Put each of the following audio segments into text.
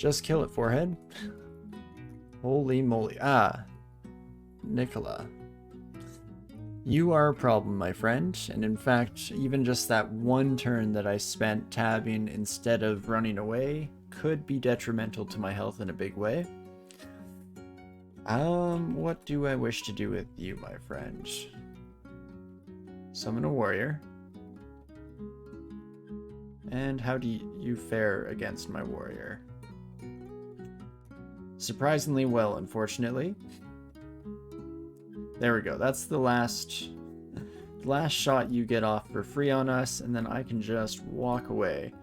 Just kill it, forehead. Holy moly. Ah, Nicola. You are a problem, my friend, and in fact, even just that one turn that I spent tabbing instead of running away could be detrimental to my health in a big way. What do I wish to do with you, my friend? Summon a warrior. And how do you fare against my warrior? Surprisingly well, unfortunately. There we go. That's the last shot you get off for free on us, and then I can just walk away.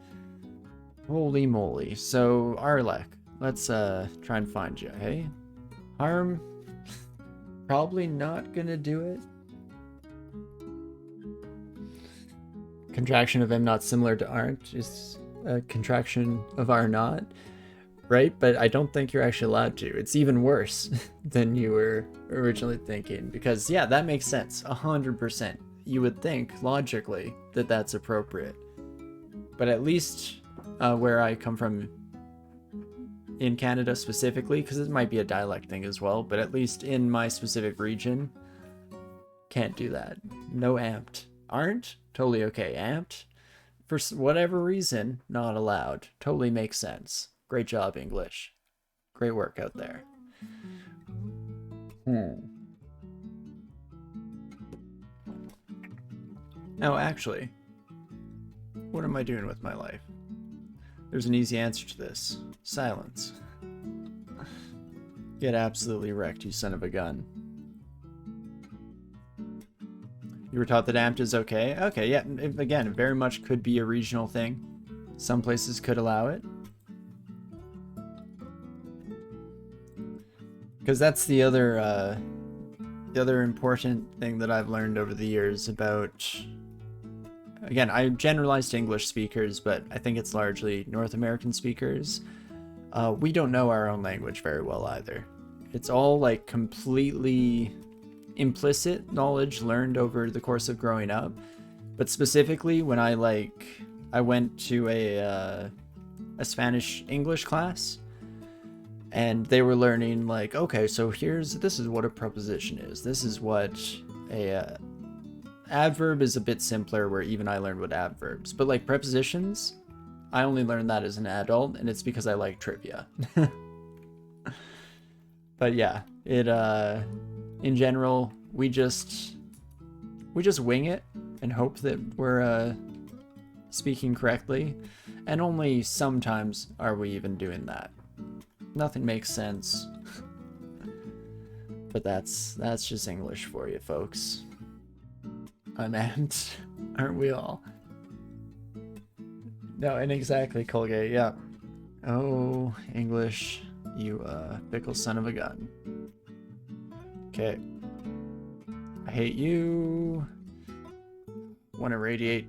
Holy moly. So, Arlek, let's try and find you, hey? Harm? Probably not gonna do it. Contraction of M not similar to aren't is a contraction of are not, right? But I don't think you're actually allowed to. It's even worse than you were originally thinking, because yeah, that makes sense. 100%. You would think logically that that's appropriate, but at least where I come from in Canada specifically, because it might be a dialect thing as well, but at least in my specific region, can't do that. No amped. Aren't? Totally okay. Amped? For whatever reason, not allowed. Totally makes sense. Great job, English. Great work out there. Now, actually, what am I doing with my life? There's an easy answer to this. Silence. Get absolutely wrecked, you son of a gun. You were taught that amped is okay? Okay, yeah, again, it very much could be a regional thing. Some places could allow it. Because that's the other important thing that I've learned over the years about... Again, I generalized to English speakers, but I think it's largely North American speakers. We don't know our own language very well either. It's all like completely implicit knowledge learned over the course of growing up. But specifically when I went to a Spanish English class, and they were learning like, okay, so this is what a preposition is. This is what a adverb is. A bit simpler, where even I learned what adverbs, but like prepositions, I only learned that as an adult, and it's because I like trivia. But yeah, it in general, we just wing it and hope that we're speaking correctly, and only sometimes are we even doing that. Nothing makes sense. But that's just English for you, folks. I'm amped, aren't we all? No, and exactly, Colgate, yeah. Oh, English, you fickle son of a gun. Okay. I hate you. Want to radiate.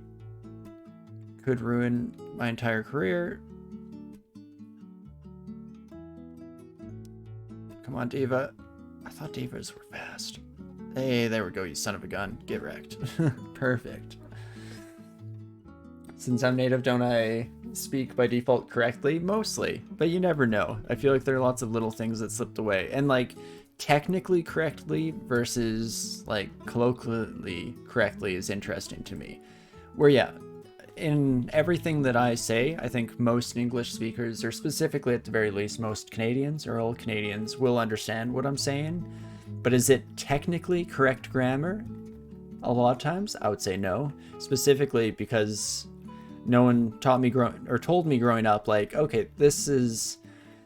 Could ruin my entire career. Come on, Diva. I thought Divas were fast. Hey, there we go, you son of a gun. Get wrecked. Perfect. Since I'm native, don't I speak by default correctly? Mostly, but you never know. I feel like there are lots of little things that slipped away. And like, technically correctly versus like colloquially correctly is interesting to me. Where yeah, in everything that I say, I think most English speakers, or specifically at the very least most Canadians or all Canadians, will understand what I'm saying. But is it technically correct grammar? A lot of times, I would say no. Specifically because no one taught me told me growing up, like, okay, this is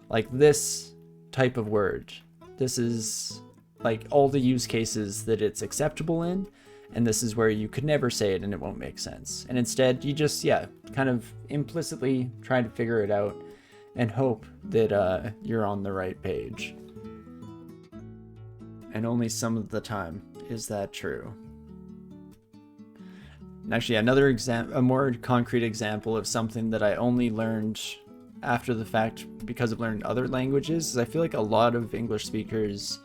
like this type of word. This is like all the use cases that it's acceptable in, and this is where you could never say it and it won't make sense. And instead, you just, yeah, kind of implicitly try to figure it out and hope that you're on the right page. And only some of the time is that true. And actually, another a more concrete example of something that I only learned after the fact because of learning other languages is I feel like a lot of English speakers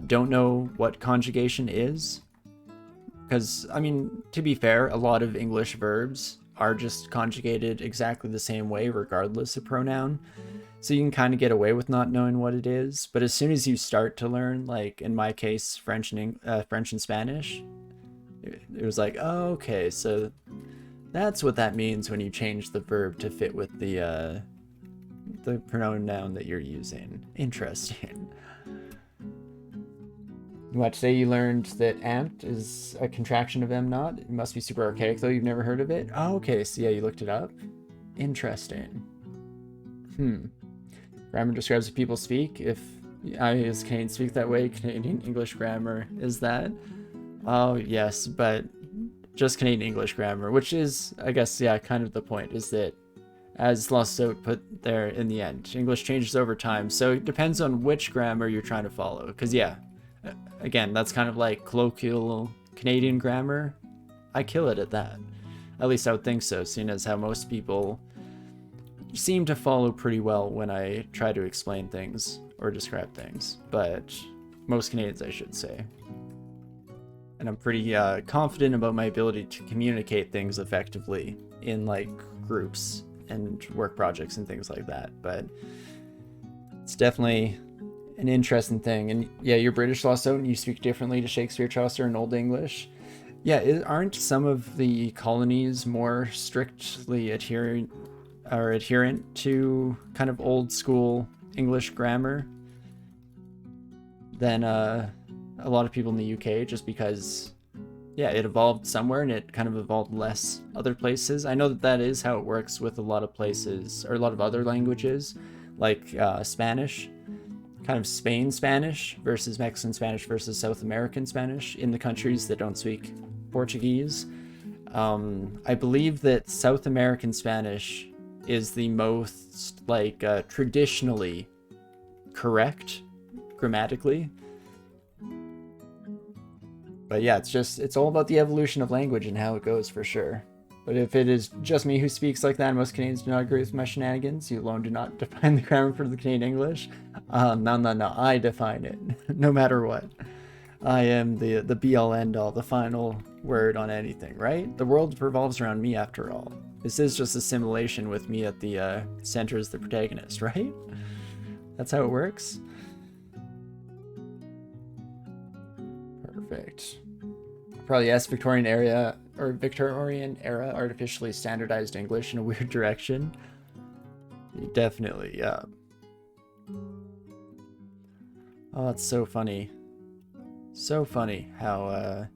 don't know what conjugation is. Because, I mean, to be fair, a lot of English verbs are just conjugated exactly the same way regardless of pronoun. So you can kind of get away with not knowing what it is. But as soon as you start to learn, like in my case, French and Spanish, it was like, oh, okay, so that's what that means when you change the verb to fit with the pronoun that you're using. Interesting. What, say you learned that amped is a contraction of M naught? It must be super archaic, though. You've never heard of it? Oh, okay, so yeah, you looked it up. Interesting. Grammar describes what people speak. If I as Canadian speak that way, Canadian English grammar is that. Oh, yes, but just Canadian English grammar, which is, I guess, yeah, kind of the point, is that, as Lost Zot put there in the end, English changes over time, so it depends on which grammar you're trying to follow. Because, yeah, again, that's kind of like colloquial Canadian grammar. I kill it at that. At least I would think so, seeing as how most people seem to follow pretty well when I try to explain things or describe things. But most Canadians, I should say. And I'm pretty confident about my ability to communicate things effectively in like groups and work projects and things like that. But it's definitely an interesting thing. And yeah, you're British, Lost Zot, and you speak differently to Shakespeare, Chaucer, and Old English. Yeah, aren't some of the colonies more strictly adherent to kind of old school English grammar than a lot of people in the UK, just because, yeah, it evolved somewhere and it kind of evolved less other places. I know that is how it works with a lot of places, or a lot of other languages, like Spanish, kind of Spain Spanish versus Mexican Spanish versus South American Spanish in the countries that don't speak Portuguese. I believe that South American Spanish is the most like traditionally correct grammatically. But yeah, it's all about the evolution of language and how it goes, for sure. But if it is just me who speaks like that and most Canadians do not agree with my shenanigans, you alone do not define the grammar for the Canadian English. No, I define it, no matter what. I am the be-all, end-all, the final word on anything, right? The world revolves around me, after all. This is just a simulation with me at the center as the protagonist, right? That's how it works. Perfect. Probably yes, Victorian era artificially standardized English in a weird direction. Definitely, yeah. Oh, it's so funny. So funny how a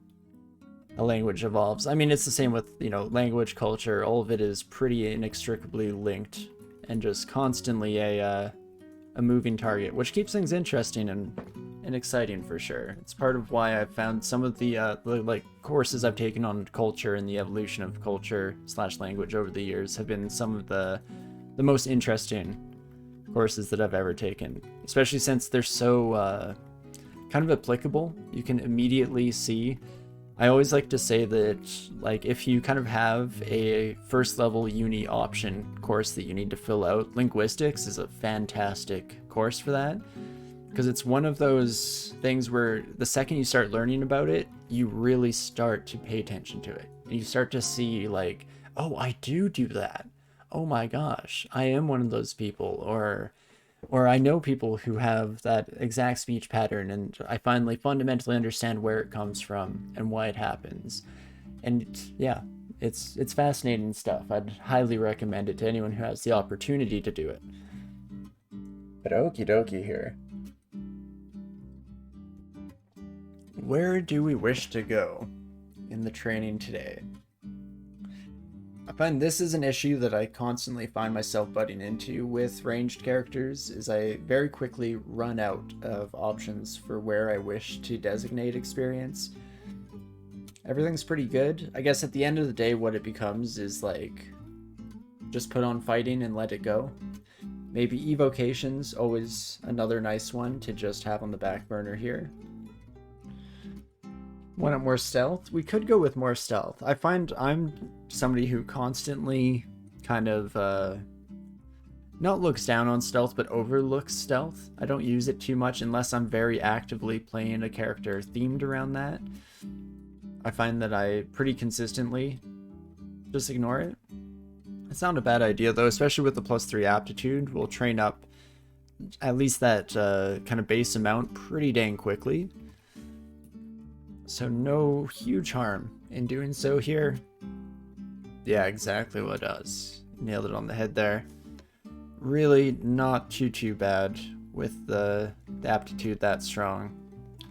language evolves. I mean, it's the same with, language, culture. All of it is pretty inextricably linked and just constantly a moving target, which keeps things interesting and exciting, for sure. It's part of why I've found some of the like courses I've taken on culture and the evolution of culture / language over the years have been some of the most interesting courses that I've ever taken, especially since they're so kind of applicable. You can immediately see. I always like to say that, like, if you kind of have a first level uni option course that you need to fill out, linguistics is a fantastic course for that, because it's one of those things where the second you start learning about it, you really start to pay attention to it. And you start to see, like, oh, I do that. Oh my gosh, I am one of those people. Or I know people who have that exact speech pattern, and I finally fundamentally understand where it comes from and why it happens. And yeah, it's fascinating stuff. I'd highly recommend it to anyone who has the opportunity to do it. But okie dokie here. Where do we wish to go in the training today? I find this is an issue that I constantly find myself butting into with ranged characters, is I very quickly run out of options for where I wish to designate experience. Everything's pretty good. I guess at the end of the day, what it becomes is like, just put on fighting and let it go. Maybe evocation's always another nice one to just have on the back burner here. Want more stealth? We could go with more stealth. I find I'm somebody who constantly kind of not looks down on stealth, but overlooks stealth. I don't use it too much unless I'm very actively playing a character themed around that. I find that I pretty consistently just ignore it. It's not a bad idea though, especially with the +3 aptitude. We'll train up at least that kind of base amount pretty dang quickly. So no huge harm in doing so here. Yeah, exactly what it does. Nailed it on the head there. Really not too bad with the aptitude that strong.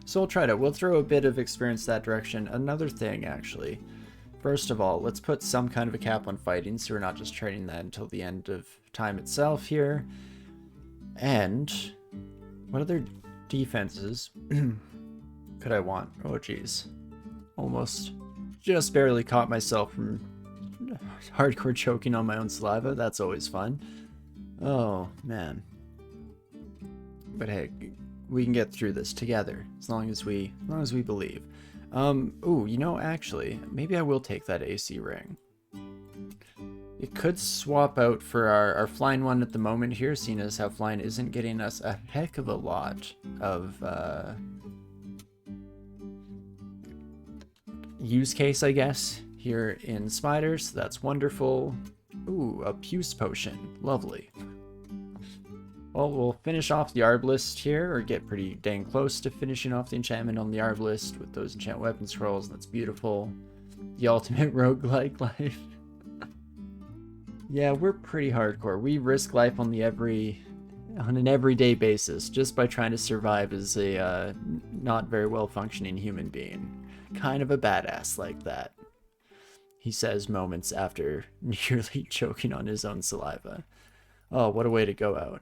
So we'll try it. We'll throw a bit of experience that direction. Another thing, actually. First of all, let's put some kind of a cap on fighting, so we're not just training that until the end of time itself here. And what other defenses could I want? Oh, geez. Almost just barely caught myself from hardcore choking on my own saliva. That's always fun. Oh, man. But hey, we can get through this together as long as we believe. Ooh, you know, actually, maybe I will take that AC ring. It could swap out for our flying one at the moment here, seeing as how flying isn't getting us a heck of a lot of use case, I guess, here in spiders. That's wonderful. Ooh, a puce potion. Lovely. Well, we'll finish off the Arbalist here, or get pretty dang close to finishing off the enchantment on the Arbalist with those enchant weapon scrolls. That's beautiful. The ultimate roguelike life. Yeah, we're pretty hardcore. We risk life on an everyday basis just by trying to survive as a not very well functioning human being. Kind of a badass like that, he says moments after nearly choking on his own saliva. Oh, what a way to go out.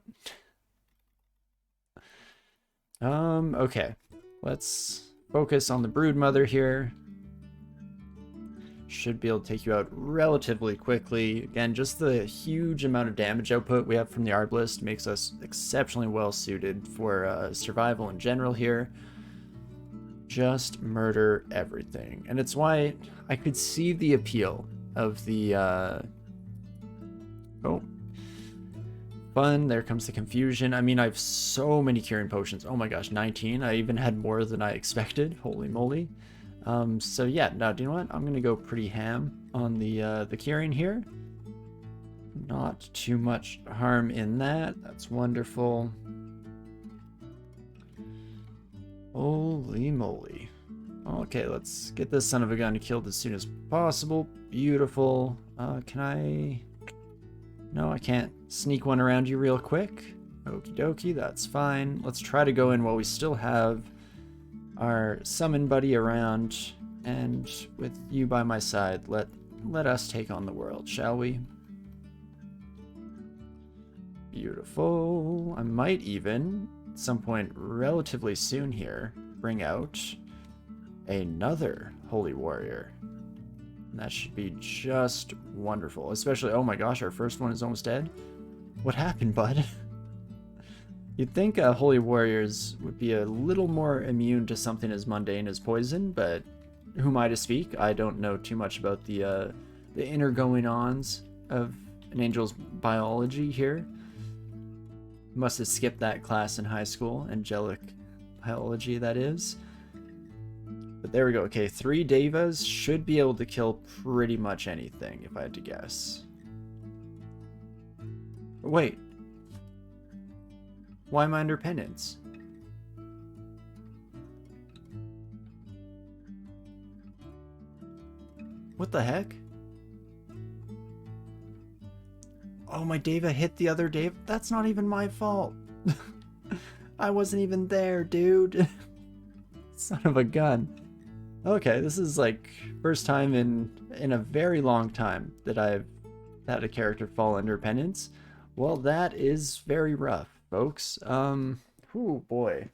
Okay. Let's focus on the Broodmother here. Should be able to take you out relatively quickly. Again, just the huge amount of damage output we have from the Arbalist makes us exceptionally well suited for survival in general here. Just murder everything. And it's why I could see the appeal of the oh, fun. There comes the confusion. I mean, I have so many curing potions. Oh my gosh, 19. I even had more than I expected. Holy moly. So yeah, now do you know what? I'm gonna go pretty ham on the curing here. Not too much harm in that. That's wonderful. Holy moly. Okay, let's get this son of a gun killed as soon as possible. Beautiful. Can I... No, I can't sneak one around you real quick. Okie dokie, that's fine. Let's try to go in while we still have our summon buddy around, and with you by my side, let us take on the world, shall we? Beautiful. I might even, at some point relatively soon here, bring out another Holy Warrior. And that should be just wonderful. Especially, oh my gosh, our first one is almost dead. What happened, bud? You'd think Holy Warriors would be a little more immune to something as mundane as poison, but who am I to speak? I don't know too much about the inner going-ons of an angel's biology here. Must have skipped that class in high school, angelic biology, that is. But there we go. Okay, 3 Devas should be able to kill pretty much anything, if I had to guess. Wait. Why am I under penance? What the heck? Oh, my Deva hit the other Deva? That's not even my fault. I wasn't even there, dude. Son of a gun. Okay, this is like first time in a very long time that I've had a character fall under penance. Well, that is very rough, folks. Oh boy.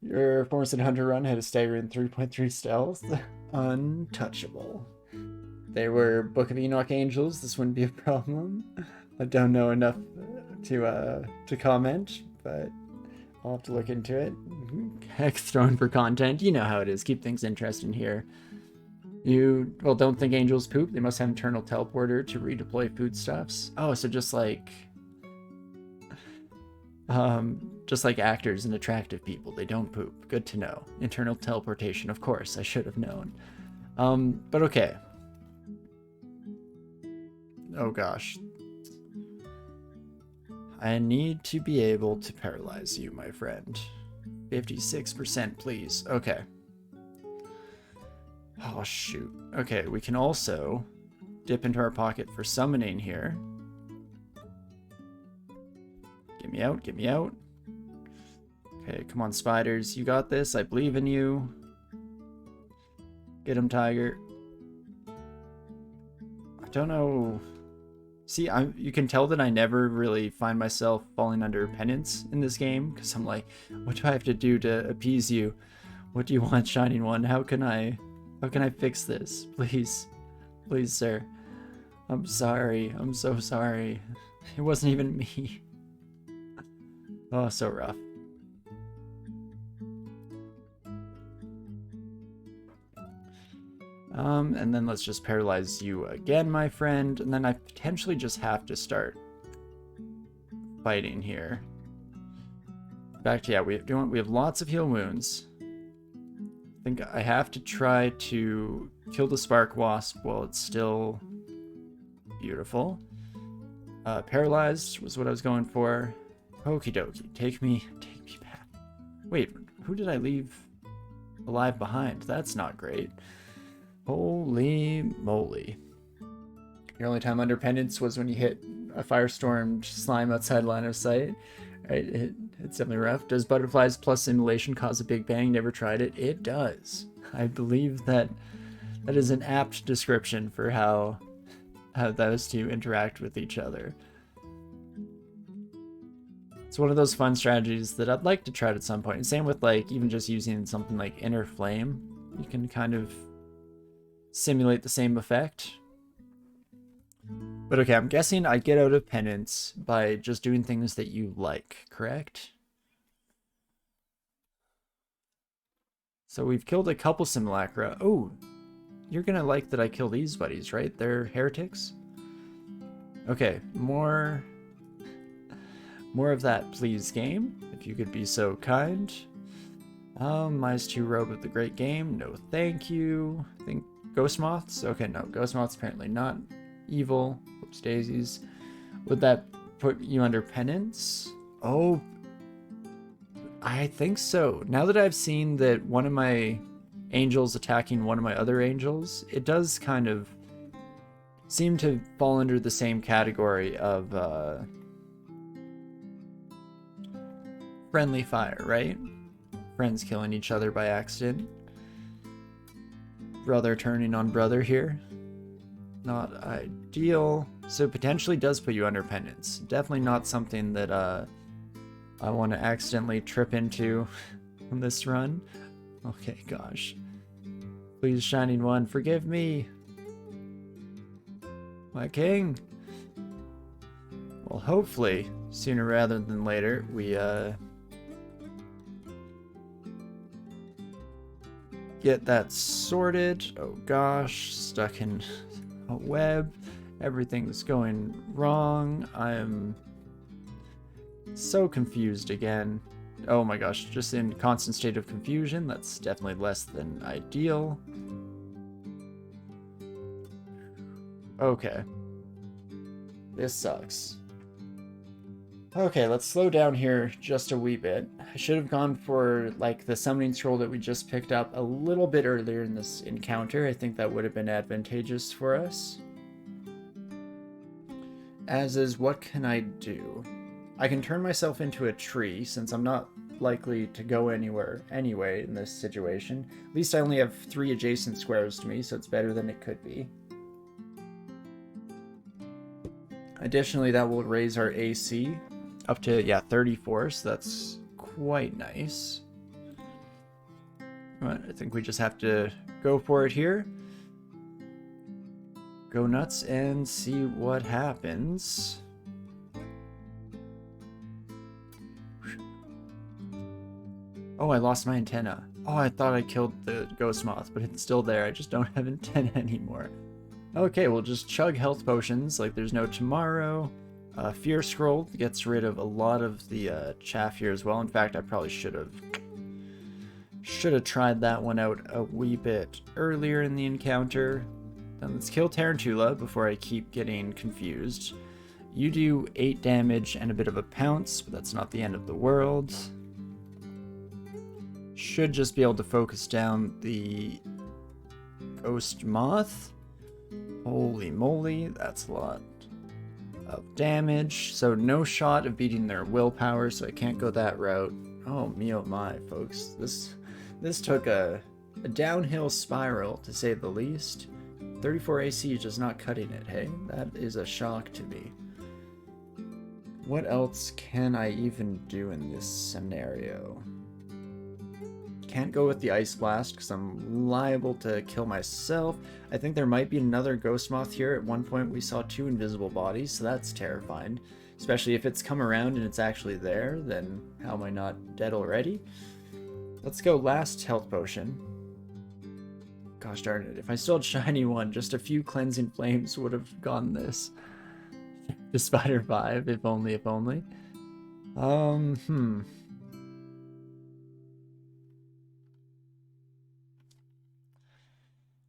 Your Formicid Hunter run had a staggering 3.3 stealth. Untouchable. They were Book of Enoch Angels. This wouldn't be a problem. I don't know enough to comment, but I'll have to look into it. Heck, thrown for content. You know how it is. Keep things interesting here. You, well, don't think angels poop. They must have internal teleporter to redeploy foodstuffs. Oh, so just like actors and attractive people, they don't poop. Good to know. Internal teleportation, of course. I should have known. But okay. Oh gosh. I need to be able to paralyze you, my friend. 56%, please. Okay. Oh, shoot. Okay, we can also dip into our pocket for summoning here. Get me out, get me out. Okay, come on, spiders. You got this. I believe in you. Get him, tiger. I don't know. See, you can tell that I never really find myself falling under penance in this game, because I'm like, what do I have to do to appease you? What do you want, Shining One? How can I fix this? Please. Please, sir. I'm sorry. I'm so sorry. It wasn't even me. Oh, so rough. And then let's just paralyze you again, my friend. And then I potentially just have to start fighting here. Back to, yeah, we have lots of heal wounds. I think I have to try to kill the Spark Wasp while it's still beautiful. Paralyzed was what I was going for. Okie dokie, take me back. Wait, who did I leave alive behind? That's not great. Holy moly. Your only time under penance was when you hit a firestormed slime outside line of sight. Right? It's definitely rough. Does butterflies plus simulation cause a big bang? Never tried it. It does. I believe that is an apt description for how those two interact with each other. It's one of those fun strategies that I'd like to try at some point. And same with like even just using something like Inner Flame. You can kind of simulate the same effect. But okay, I'm guessing I get out of penance by just doing things that you like, correct? So we've killed a couple simulacra. Oh, you're gonna like that I kill these buddies, right? They're heretics. Okay, more of that, please, game. If you could be so kind. -2 Robe of the Great Game. No, thank you. I think Ghost Moths? Okay, no, Ghost Moths apparently not evil. Whoops daisies. Would that put you under penance? Oh, I think so. Now that I've seen that one of my angels attacking one of my other angels, it does kind of seem to fall under the same category of friendly fire, right? Friends killing each other by accident. Brother turning on brother here. Not ideal. So potentially does put you under penance. Definitely not something that I want to accidentally trip into on this run. Okay, gosh. Please, Shining One, forgive me. My king. Well, hopefully, sooner rather than later, we get that sorted. Oh gosh, stuck in a web. Everything's going wrong. I'm so confused again. Oh my gosh, just in constant state of confusion. That's definitely less than ideal. Okay. This sucks. Okay, let's slow down here just a wee bit. I should have gone for like the summoning scroll that we just picked up a little bit earlier in this encounter. I think that would have been advantageous for us. As is, what can I do? I can turn myself into a tree since I'm not likely to go anywhere anyway in this situation. At least I only have 3 adjacent squares to me, so it's better than it could be. Additionally, that will raise our AC up to, yeah, 34, so that's quite nice. But I think we just have to go for it here. Go nuts and see what happens. Oh, I lost my antenna. Oh, I thought I killed the ghost moth, but it's still there. I just don't have antenna anymore. Okay, we'll just chug health potions like there's no tomorrow. Fear Scroll gets rid of a lot of the chaff here as well. In fact, I probably should have tried that one out a wee bit earlier in the encounter. Then let's kill Tarantula before I keep getting confused. You do 8 damage and a bit of a pounce, but that's not the end of the world. Should just be able to focus down the Ghost Moth. Holy moly, that's a lot of damage. So no shot of beating their willpower, so I can't go that route. Oh me oh my, folks. This took a downhill spiral, to say the least. 34 AC is just not cutting it, hey? That is a shock to me. What else can I even do in this scenario? Can't go with the Ice Blast because I'm liable to kill myself. I think there might be another Ghost Moth here. At one point we saw 2 invisible bodies, so that's terrifying. Especially if it's come around and it's actually there, then how am I not dead already? Let's go last health potion. Gosh darn it, if I still had shiny one, just a few cleansing flames would have gone this. The Spider 5, if only, if only.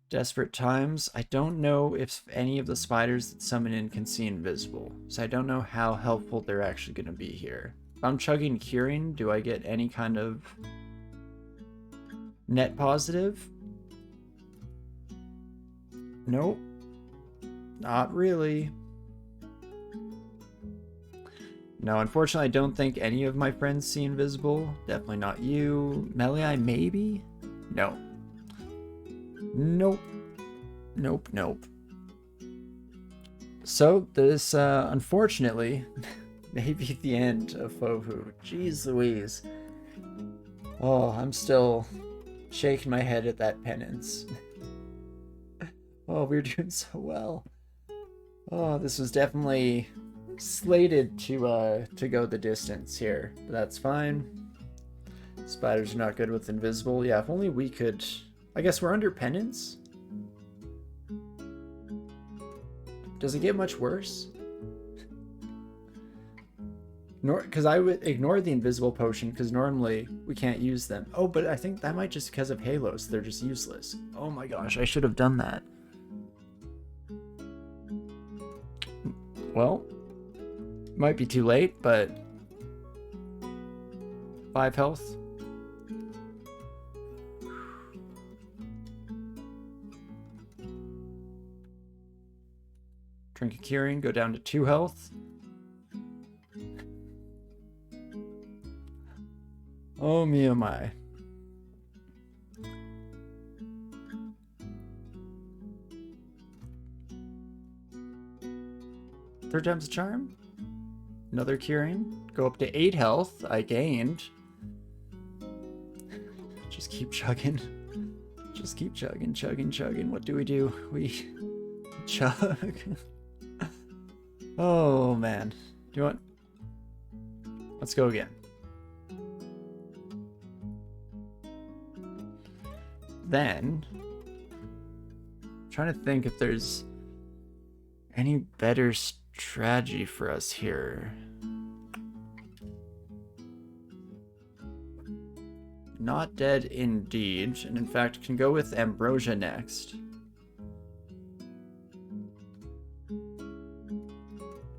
Desperate times. I don't know if any of the spiders that summon in can see invisible, so I don't know how helpful they're actually going to be here. If I'm chugging Curing, do I get any kind of net positive? Nope. Not really. No, unfortunately, I don't think any of my friends see invisible. Definitely not you. Melee, maybe? No. Nope. Nope, nope. So, this, unfortunately, may be the end of FoHu. Jeez Louise. Oh, I'm still shaking my head at that penance. Oh, we're doing so well. Oh, this was definitely slated to go the distance here. But that's fine. Spiders are not good with invisible. Yeah, if only we could... I guess we're under penance? Does it get much worse? Because I would ignore the invisible potion, because normally we can't use them. Oh, but I think that might just because of Halos. They're just useless. Oh my gosh, I should have done that. Well, might be too late, but 5 health. Drink a Curing, go down to 2 health. Oh me oh my. Third time's a charm. Another Curing. Go up to 8 health. I gained. Just keep chugging. Just keep chugging, chugging, chugging. What do? We chug. Oh man. Do you want? Let's go again. Then, I'm trying to think if there's any better strategy for us here. Not dead indeed, and in fact can go with Ambrosia next.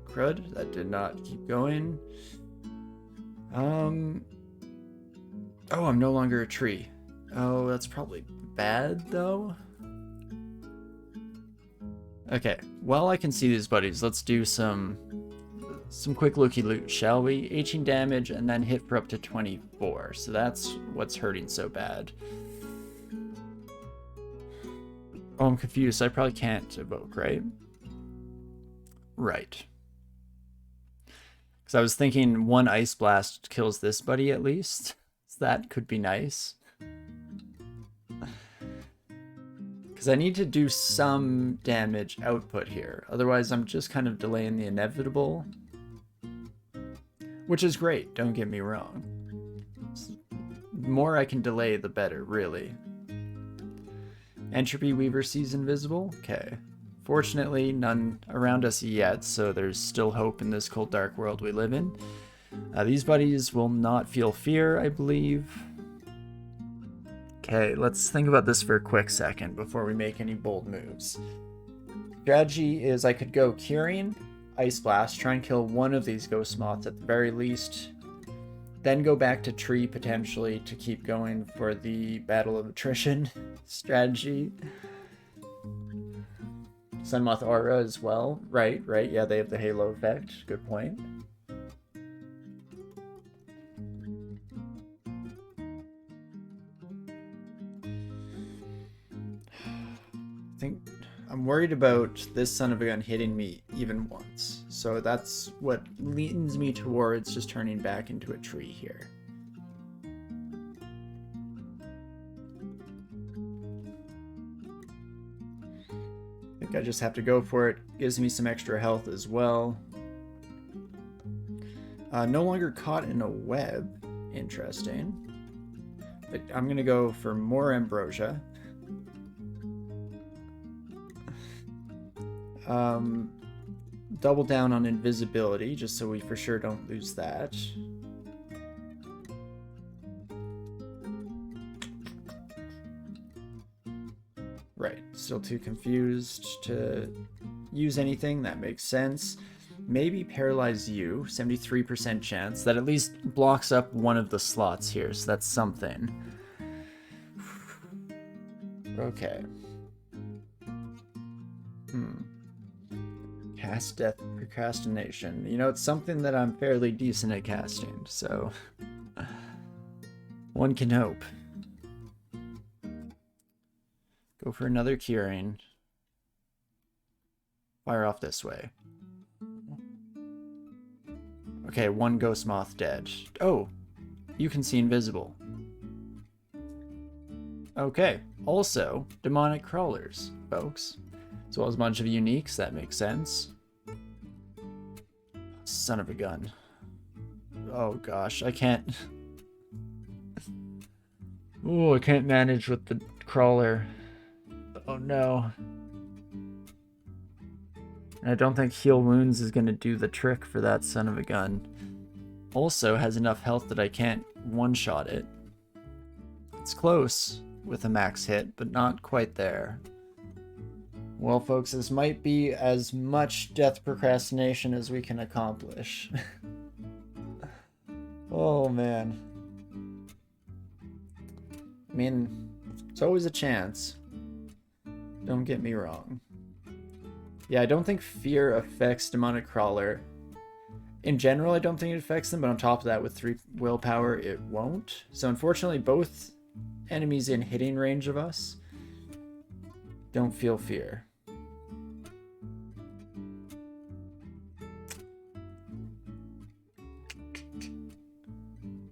Crud, that did not keep going. Oh, I'm no longer a tree. Oh, that's probably bad though. Okay, while I can see these buddies, let's do some quick looky loot, shall we? 18 damage and then hit for up to 24. So that's what's hurting so bad. Oh, I'm confused. I probably can't evoke, right? Right. Because I was thinking 1 Ice Blast kills this buddy at least. So that could be nice. Because I need to do some damage output here. Otherwise, I'm just kind of delaying the inevitable. Which is great, don't get me wrong. The more I can delay, the better, really. Entropy Weaver sees invisible? Okay. Fortunately, none around us yet, so there's still hope in this cold, dark world we live in. These buddies will not feel fear, I believe. Okay, let's think about this for a quick second before we make any bold moves. Strategy is I could go Curing, Ice Blast, try and kill one of these Ghost Moths at the very least. Then go back to Tree potentially to keep going for the Battle of Attrition strategy. Sunmoth Aura as well. Right. Yeah, they have the Halo effect. Good point. I think I'm worried about this son of a gun hitting me even once. So that's what leans me towards just turning back into a tree here. I think I just have to go for it. Gives me some extra health as well. No longer caught in a web. Interesting. But I'm going to go for more Ambrosia. Double down on invisibility, just so we for sure don't lose that. Right, still too confused to use anything. That makes sense. Maybe Paralyze You, 73% chance. That at least blocks up one of the slots here, so that's something. Okay. Cast Death Procrastination. You know, it's something that I'm fairly decent at casting, so one can hope. Go for another Curing. Fire off this way. Okay, one Ghost Moth dead. Oh, you can see invisible. Okay, also demonic crawlers, folks. As well as a bunch of uniques, that makes sense. Son of a gun. Oh gosh, I can't. Oh, I can't manage with the crawler. Oh no. And I don't think Heal Wounds is going to do the trick for that son of a gun. Also has enough health that I can't one-shot it. It's close with a max hit, but not quite there. Well, folks, this might be as much death procrastination as we can accomplish. Oh, man. I mean, it's always a chance. Don't get me wrong. Yeah, I don't think fear affects Demonic Crawler. In general, I don't think it affects them, but on top of that, with 3 willpower, it won't. So unfortunately, both enemies in hitting range of us don't feel fear.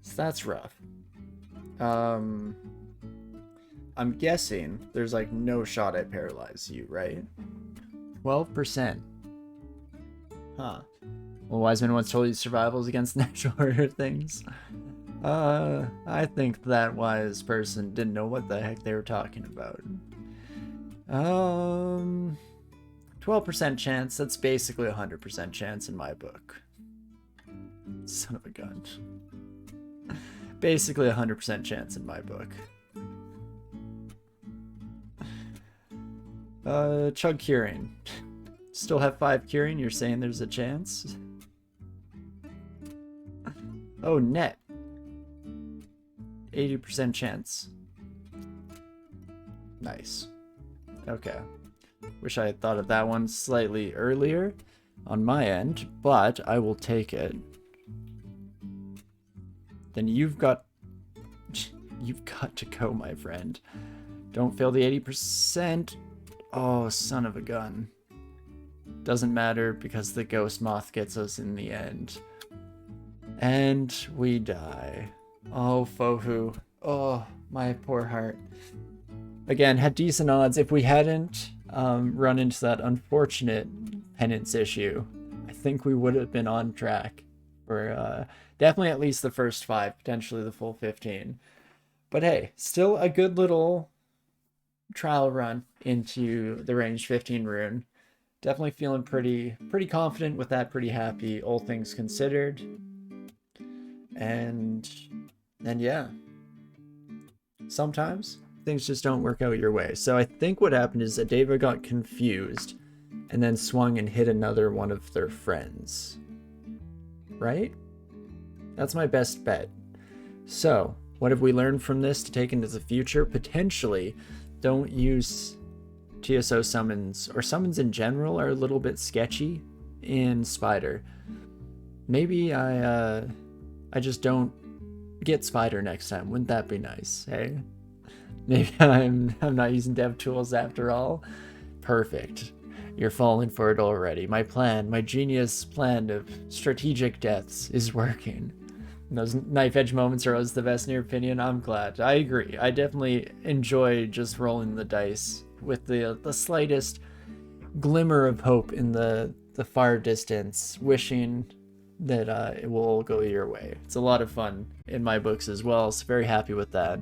So that's rough. I'm guessing there's like no shot at Paralyze You, right? 12%. Huh. Well, Wiseman once told you survival is against natural order things. I think that wise person didn't know what the heck they were talking about. 12% chance, that's basically 100% chance in my book. Son of a gun. Basically 100% chance in my book. Chug Curing. Still have 5 Curing, you're saying there's a chance? Oh, net. 80% chance. Nice. Okay. Wish I had thought of that one slightly earlier on my end, but I will take it. Then you've got to go, my friend. Don't fail the 80%. Oh, son of a gun. Doesn't matter because the Ghost Moth gets us in the end. And we die. Oh, FoHu. Oh, my poor heart. Again, had decent odds. If we hadn't run into that unfortunate penance issue, I think we would have been on track for definitely at least the first 5, potentially the full 15. But hey, still a good little trial run into the range 15 rune. Definitely feeling pretty confident with that, pretty happy, all things considered. And yeah, sometimes things just don't work out your way. So I think what happened is Adeva got confused and then swung and hit another one of their friends. Right? That's my best bet. So, what have we learned from this to take into the future? Potentially, don't use TSO summons, or summons in general are a little bit sketchy in Spider. Maybe I just don't get Spider next time. Wouldn't that be nice, hey? Maybe I'm not using dev tools after all. Perfect. You're falling for it already. My plan, my genius plan of strategic deaths is working. Those knife edge moments are always the best in your opinion. I'm glad. I agree. I definitely enjoy just rolling the dice with the slightest glimmer of hope in the far distance, wishing that it will go your way. It's a lot of fun in my books as well, so very happy with that.